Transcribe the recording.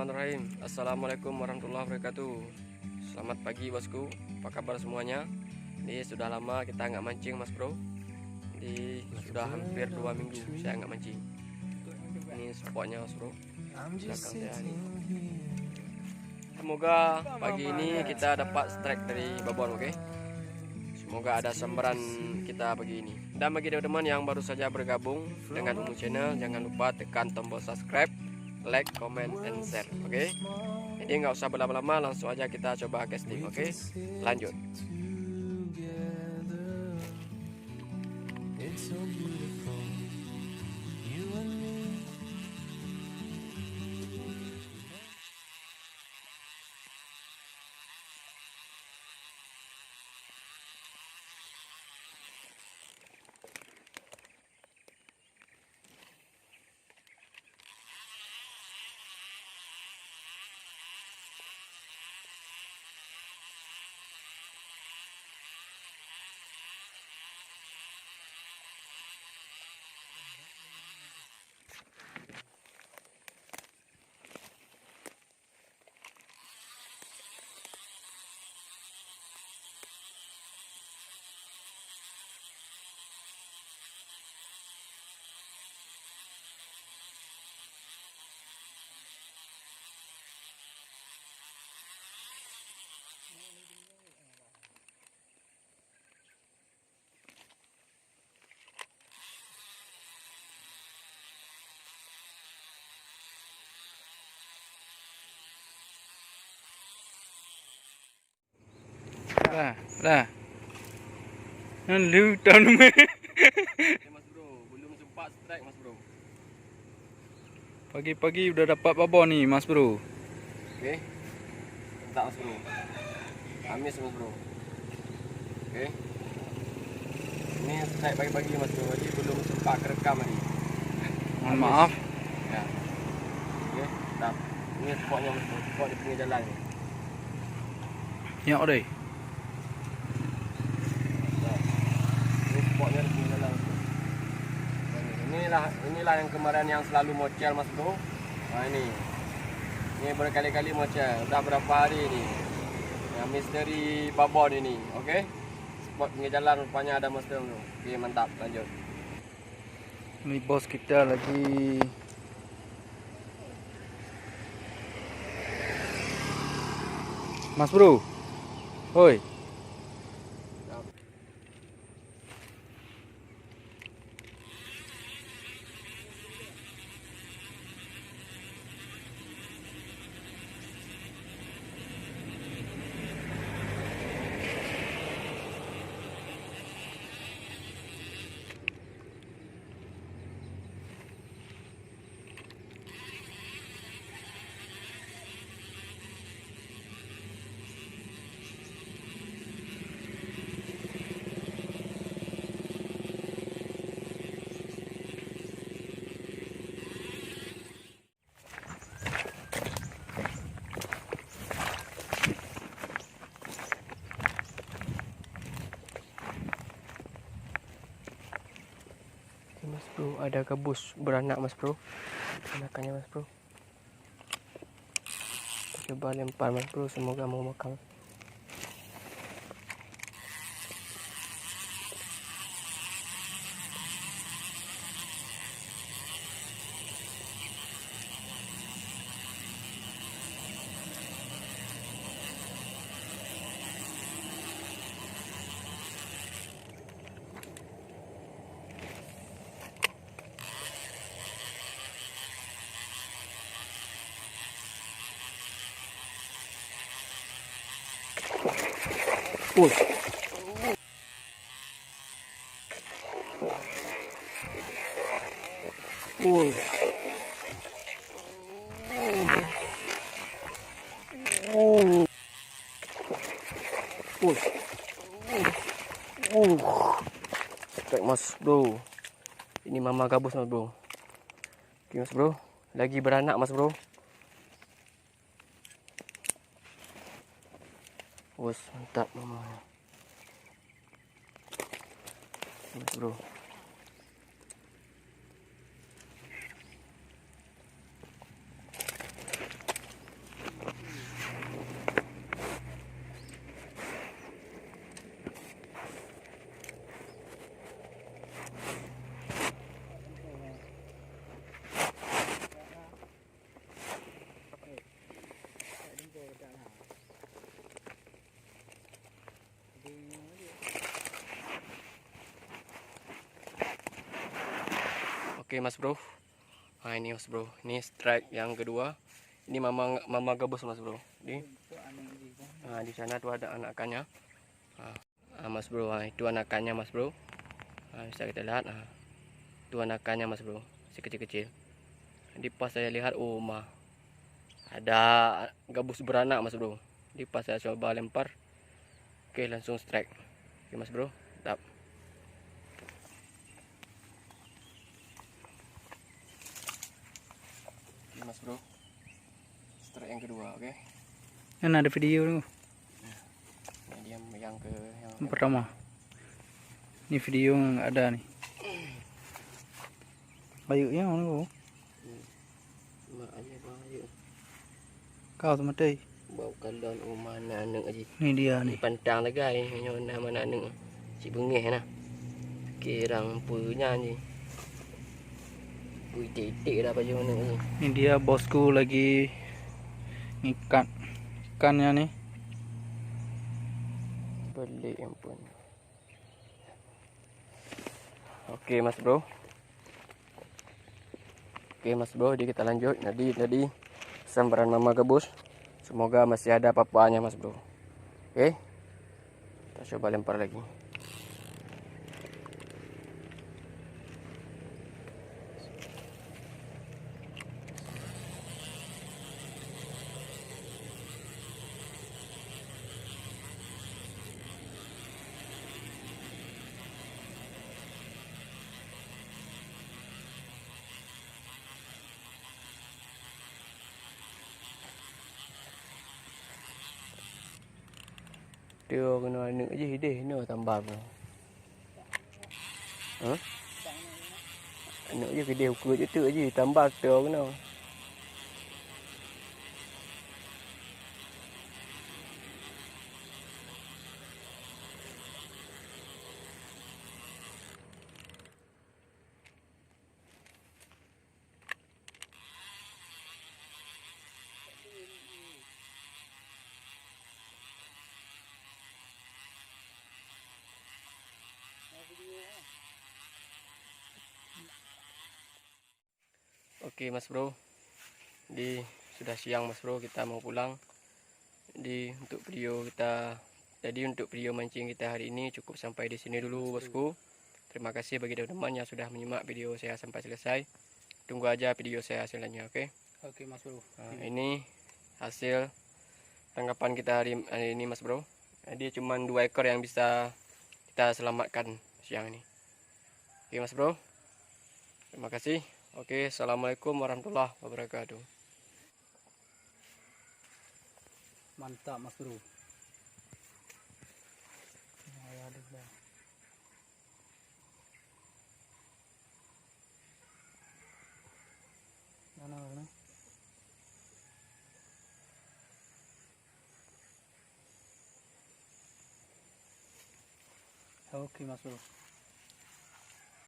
Bismillahirrahmanirrahim. Assalamualaikum warahmatullahi wabarakatuh. Selamat pagi bosku, apa kabar semuanya? Ini sudah lama kita nggak mancing mas bro. Ini sudah hampir 2 minggu saya nggak mancing. Ini spotnya mas bro, belakang saya ini. Semoga pagi ini kita dapat strike dari babon, oke? Semoga ada sambaran kita pagi ini. Dan bagi teman-teman yang baru saja bergabung dengan Umu Channel, jangan lupa tekan tombol subscribe, like, comment, and share, oke? Jadi nggak usah berlama-lama, langsung aja kita coba casting, oke? Lanjut. Lah. Lu tahun ni. Mas bro, belum sempat strike mas bro. Pagi-pagi udah dapat babon nih mas bro. Oke, tak mas bro. Amis mas bro. Oke. Ini strike pagi-pagi mas bro, jadi belum sempat kerekam tadi. Mohon maaf. Ya. Oke, tak. Ini spotnya mas bro, spot di pinggir jalan ni. Ya deh. Spotnya di pinggir jalan mas bro. Inilah yang kemarin yang selalu mocel mas bro. Nah ini berkali-kali mocel. Udah berapa hari ini? Yang misteri babon ini, oke? Spot pinggir jalan rupanya ada mas bro. Oke, mantap, lanjut. Ini bos kita lagi mas bro. Hoi. Mas bro, ada gabus beranak mas bro. Anakannya mas bro. Kita coba lempar mas bro, semoga mau makan. Strike mas bro. Ini mama gabus mas bro. Oke mas bro, lagi beranak mas bro. Wes mantap mama. Mas bro. Oke Mas Bro. Nah ini Mas Bro, ini strike yang kedua. Ini mama gabus Mas Bro. Di sana tuh ada anakannya. Mas Bro, itu anakannya Mas Bro. Bisa kita lihat. Itu anakannya Mas Bro, si kecil-kecil. Di pas saya lihat, ada gabus beranak Mas Bro. Di pas saya coba lempar, oke langsung strike. Oke Mas Bro, tap. Oke Mas Bro, strike yang kedua, oke. Kan ada video nih. Nah, dia yang Yang pertama. Ini video yang ada nih. Bayunya mana kau? mak aja bayu. Kau sama teh. Bau kalon mana neng aja. Ini dia nih. Pantang lagi nyonya mana neng. Si bengeh nah. Kirang punya ni. Pui titik dah baju neng ni. Ini dia bosku lagi ngikat ikannya nih. Pelik ampun. Oke Mas Bro. Oke Mas Bro, jadi kita lanjut. Tadi sambaran mama gabus. Semoga masih ada papanya Mas Bro. Oke. Kita coba lempar lagi. Dia kena anak je deh, no tambah bro. Anak je ke dia ukur je tu je, tambah tu kena. Oke Mas Bro, sudah siang Mas Bro, kita mau pulang. Untuk video mancing kita hari ini cukup sampai di sini dulu bosku. Terima kasih bagi teman-teman yang sudah menyimak video saya sampai selesai. Tunggu aja video saya selanjutnya, oke? Oke Mas Bro. Ini hasil tangkapan kita hari ini Mas Bro. Jadi cuma 2 ekor yang bisa kita selamatkan siang ini. Oke Mas Bro, terima kasih. Oke, assalamualaikum warahmatullahi wabarakatuh. Mantap Mas Bro. Mana? Oke Mas Bro.